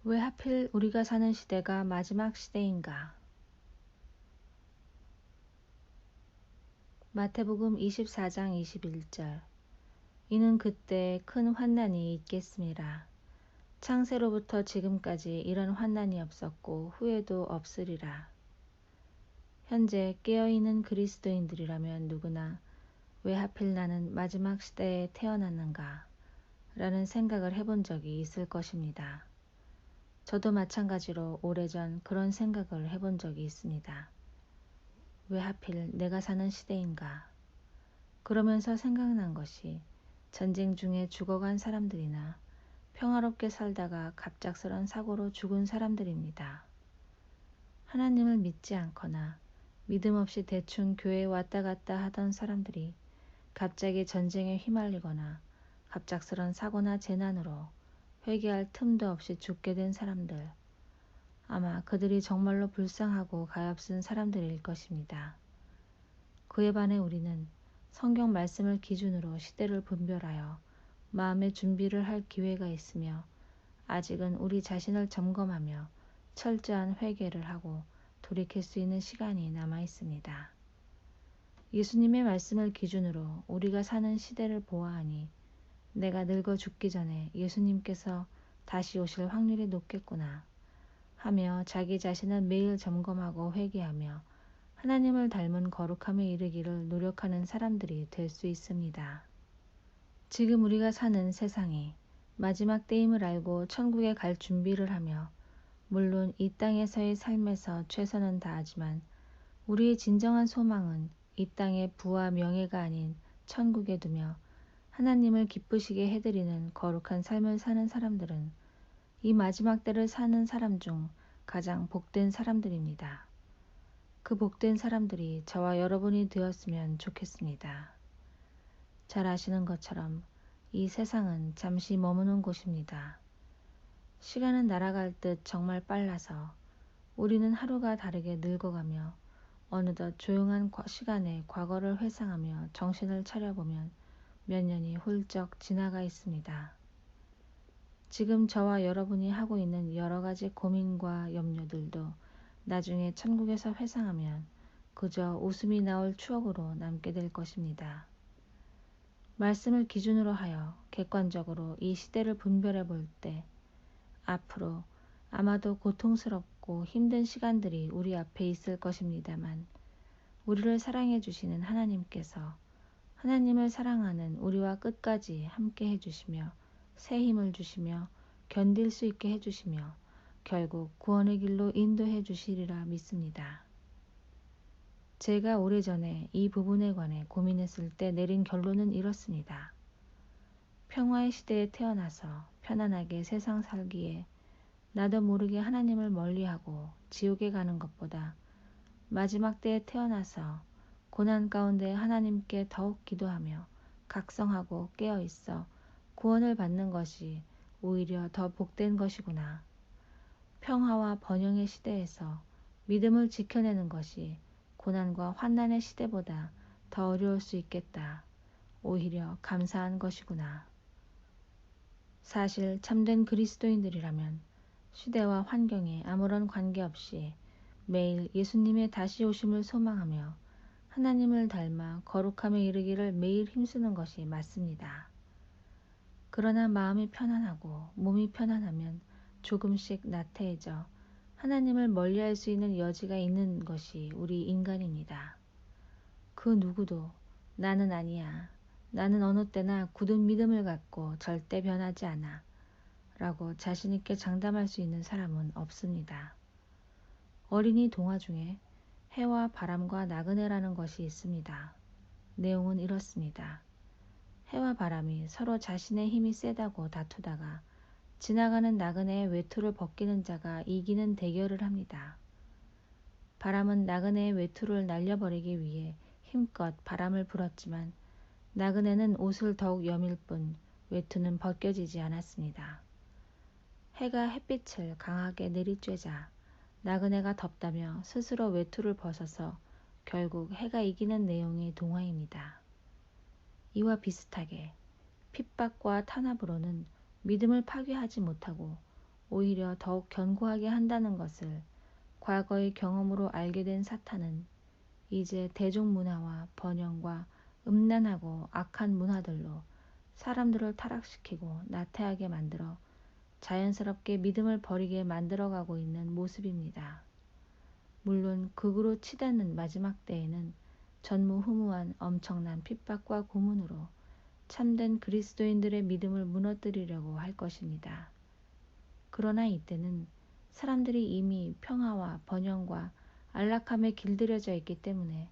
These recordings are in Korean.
왜 하필 우리가 사는 시대가 마지막 시대인가? 마태복음 24장 21절. 이는 그때 큰 환난이 있겠음이라. 창세로부터 지금까지 이런 환난이 없었고 후에도 없으리라. 현재 깨어있는 그리스도인들이라면 누구나 왜 하필 나는 마지막 시대에 태어났는가? 라는 생각을 해본 적이 있을 것입니다. 저도 마찬가지로 오래전 그런 생각을 해본 적이 있습니다. 왜 하필 내가 사는 시대인가? 그러면서 생각난 것이 전쟁 중에 죽어간 사람들이나 평화롭게 살다가 갑작스런 사고로 죽은 사람들입니다. 하나님을 믿지 않거나 믿음 없이 대충 교회에 왔다 갔다 하던 사람들이 갑자기 전쟁에 휘말리거나 갑작스런 사고나 재난으로 회개할 틈도 없이 죽게 된 사람들, 아마 그들이 정말로 불쌍하고 가엾은 사람들일 것입니다. 그에 반해 우리는 성경 말씀을 기준으로 시대를 분별하여 마음의 준비를 할 기회가 있으며 아직은 우리 자신을 점검하며 철저한 회개를 하고 돌이킬 수 있는 시간이 남아 있습니다. 예수님의 말씀을 기준으로 우리가 사는 시대를 보아하니 내가 늙어 죽기 전에 예수님께서 다시 오실 확률이 높겠구나 하며 자기 자신을 매일 점검하고 회개하며 하나님을 닮은 거룩함에 이르기를 노력하는 사람들이 될 수 있습니다. 지금 우리가 사는 세상이 마지막 때임을 알고 천국에 갈 준비를 하며 물론 이 땅에서의 삶에서 최선은 다하지만 우리의 진정한 소망은 이 땅의 부와 명예가 아닌 천국에 두며 하나님을 기쁘시게 해드리는 거룩한 삶을 사는 사람들은 이 마지막 때를 사는 사람 중 가장 복된 사람들입니다. 그 복된 사람들이 저와 여러분이 되었으면 좋겠습니다. 잘 아시는 것처럼 이 세상은 잠시 머무는 곳입니다. 시간은 날아갈 듯 정말 빨라서 우리는 하루가 다르게 늙어가며 어느덧 조용한 시간에 과거를 회상하며 정신을 차려보면 몇 년이 훌쩍 지나가 있습니다. 지금 저와 여러분이 하고 있는 여러 가지 고민과 염려들도 나중에 천국에서 회상하면 그저 웃음이 나올 추억으로 남게 될 것입니다. 말씀을 기준으로 하여 객관적으로 이 시대를 분별해 볼 때 앞으로 아마도 고통스럽고 힘든 시간들이 우리 앞에 있을 것입니다만 우리를 사랑해 주시는 하나님께서 하나님을 사랑하는 우리와 끝까지 함께 해주시며 새 힘을 주시며 견딜 수 있게 해주시며 결국 구원의 길로 인도해 주시리라 믿습니다. 제가 오래전에 이 부분에 관해 고민했을 때 내린 결론은 이렇습니다. 평화의 시대에 태어나서 편안하게 세상 살기에 나도 모르게 하나님을 멀리하고 지옥에 가는 것보다 마지막 때에 태어나서 고난 가운데 하나님께 더욱 기도하며 각성하고 깨어있어 구원을 받는 것이 오히려 더 복된 것이구나. 평화와 번영의 시대에서 믿음을 지켜내는 것이 고난과 환난의 시대보다 더 어려울 수 있겠다. 오히려 감사한 것이구나. 사실 참된 그리스도인들이라면 시대와 환경에 아무런 관계없이 매일 예수님의 다시 오심을 소망하며 하나님을 닮아 거룩함에 이르기를 매일 힘쓰는 것이 맞습니다. 그러나 마음이 편안하고 몸이 편안하면 조금씩 나태해져 하나님을 멀리할 수 있는 여지가 있는 것이 우리 인간입니다. 그 누구도 나는 아니야. 나는 어느 때나 굳은 믿음을 갖고 절대 변하지 않아. 라고 자신있게 장담할 수 있는 사람은 없습니다. 어린이 동화 중에 해와 바람과 나그네라는 것이 있습니다. 내용은 이렇습니다. 해와 바람이 서로 자신의 힘이 세다고 다투다가 지나가는 나그네의 외투를 벗기는 자가 이기는 대결을 합니다. 바람은 나그네의 외투를 날려버리기 위해 힘껏 바람을 불었지만 나그네는 옷을 더욱 여밀 뿐 외투는 벗겨지지 않았습니다. 해가 햇빛을 강하게 내리쬐자 나그네가 덥다며 스스로 외투를 벗어서 결국 해가 이기는 내용의 동화입니다. 이와 비슷하게 핍박과 탄압으로는 믿음을 파괴하지 못하고 오히려 더욱 견고하게 한다는 것을 과거의 경험으로 알게 된 사탄은 이제 대중문화와 번영과 음란하고 악한 문화들로 사람들을 타락시키고 나태하게 만들어 자연스럽게 믿음을 버리게 만들어가고 있는 모습입니다. 물론 극으로 치닫는 마지막 때에는 전무후무한 엄청난 핍박과 고문으로 참된 그리스도인들의 믿음을 무너뜨리려고 할 것입니다. 그러나 이때는 사람들이 이미 평화와 번영과 안락함에 길들여져 있기 때문에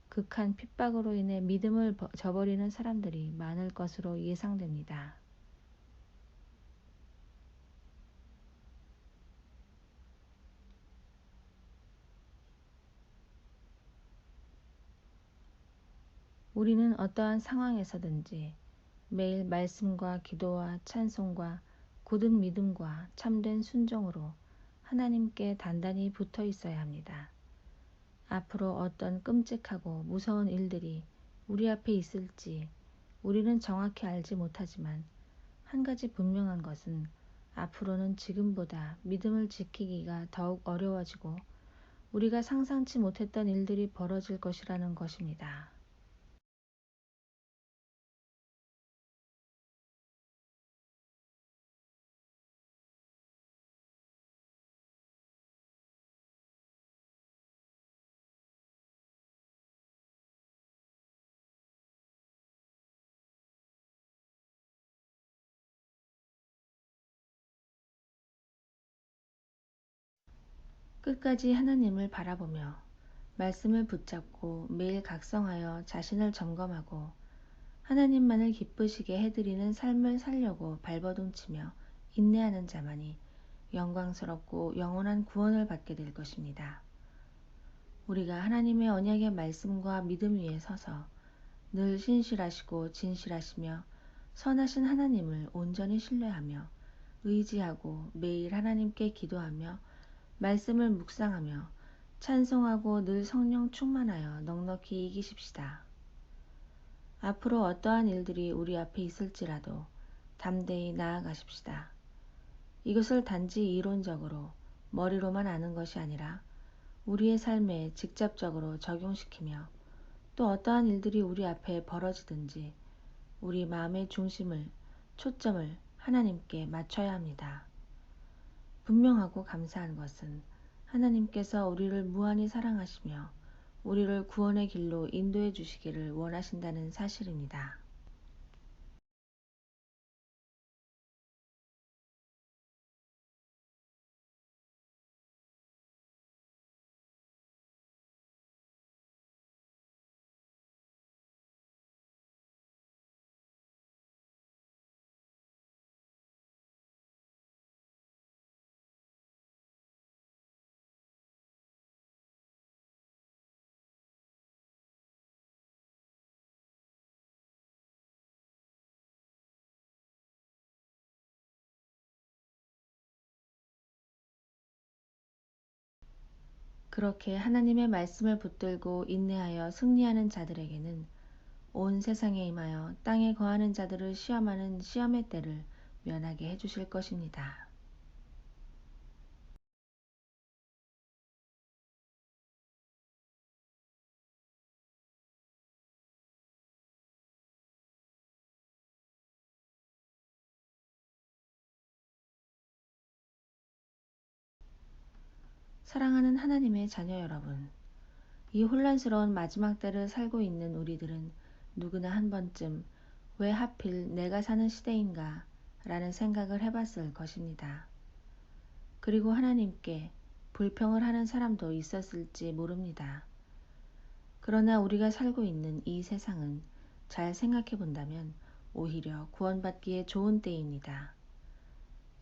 극한 핍박으로 인해 믿음을 저버리는 사람들이 많을 것으로 예상됩니다. 우리는 어떠한 상황에서든지 매일 말씀과 기도와 찬송과 굳은 믿음과 참된 순종으로 하나님께 단단히 붙어 있어야 합니다. 앞으로 어떤 끔찍하고 무서운 일들이 우리 앞에 있을지 우리는 정확히 알지 못하지만 한 가지 분명한 것은 앞으로는 지금보다 믿음을 지키기가 더욱 어려워지고 우리가 상상치 못했던 일들이 벌어질 것이라는 것입니다. 끝까지 하나님을 바라보며 말씀을 붙잡고 매일 각성하여 자신을 점검하고 하나님만을 기쁘시게 해드리는 삶을 살려고 발버둥치며 인내하는 자만이 영광스럽고 영원한 구원을 받게 될 것입니다. 우리가 하나님의 언약의 말씀과 믿음 위에 서서 늘 신실하시고 진실하시며 선하신 하나님을 온전히 신뢰하며 의지하고 매일 하나님께 기도하며 말씀을 묵상하며 찬송하고 늘 성령 충만하여 넉넉히 이기십시다. 앞으로 어떠한 일들이 우리 앞에 있을지라도 담대히 나아가십시다. 이것을 단지 이론적으로 머리로만 아는 것이 아니라 우리의 삶에 직접적으로 적용시키며 또 어떠한 일들이 우리 앞에 벌어지든지 우리 마음의 중심을, 초점을 하나님께 맞춰야 합니다. 분명하고 감사한 것은 하나님께서 우리를 무한히 사랑하시며 우리를 구원의 길로 인도해 주시기를 원하신다는 사실입니다. 그렇게 하나님의 말씀을 붙들고 인내하여 승리하는 자들에게는 온 세상에 임하여 땅에 거하는 자들을 시험하는 시험의 때를 면하게 해주실 것입니다. 사랑하는 하나님의 자녀 여러분, 이 혼란스러운 마지막 때를 살고 있는 우리들은 누구나 한 번쯤 왜 하필 내가 사는 시대인가 라는 생각을 해봤을 것입니다. 그리고 하나님께 불평을 하는 사람도 있었을지 모릅니다. 그러나 우리가 살고 있는 이 세상은 잘 생각해 본다면 오히려 구원받기에 좋은 때입니다.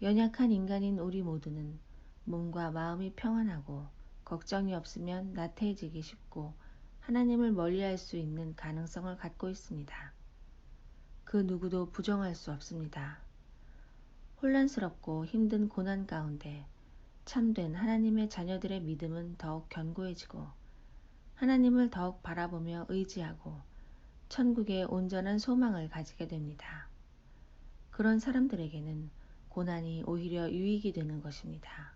연약한 인간인 우리 모두는 몸과 마음이 평안하고 걱정이 없으면 나태해지기 쉽고 하나님을 멀리할 수 있는 가능성을 갖고 있습니다. 그 누구도 부정할 수 없습니다. 혼란스럽고 힘든 고난 가운데 참된 하나님의 자녀들의 믿음은 더욱 견고해지고 하나님을 더욱 바라보며 의지하고 천국의 온전한 소망을 가지게 됩니다. 그런 사람들에게는 고난이 오히려 유익이 되는 것입니다.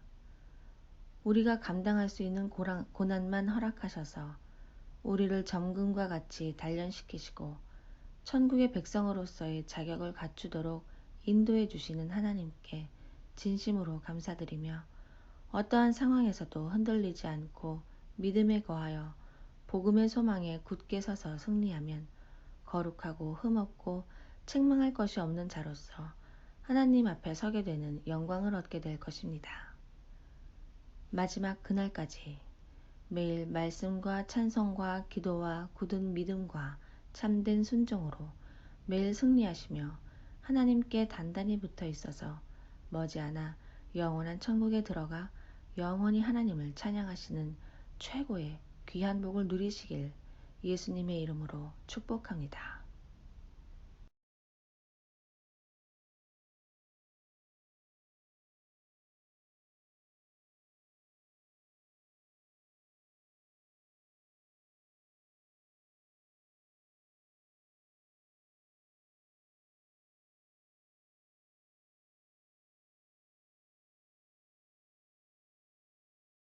우리가 감당할 수 있는 고난만 허락하셔서 우리를 정금과 같이 단련시키시고 천국의 백성으로서의 자격을 갖추도록 인도해 주시는 하나님께 진심으로 감사드리며 어떠한 상황에서도 흔들리지 않고 믿음에 거하여 복음의 소망에 굳게 서서 승리하면 거룩하고 흠없고 책망할 것이 없는 자로서 하나님 앞에 서게 되는 영광을 얻게 될 것입니다. 마지막 그날까지 매일 말씀과 찬송과 기도와 굳은 믿음과 참된 순종으로 매일 승리하시며 하나님께 단단히 붙어 있어서 머지않아 영원한 천국에 들어가 영원히 하나님을 찬양하시는 최고의 귀한 복을 누리시길 예수님의 이름으로 축복합니다.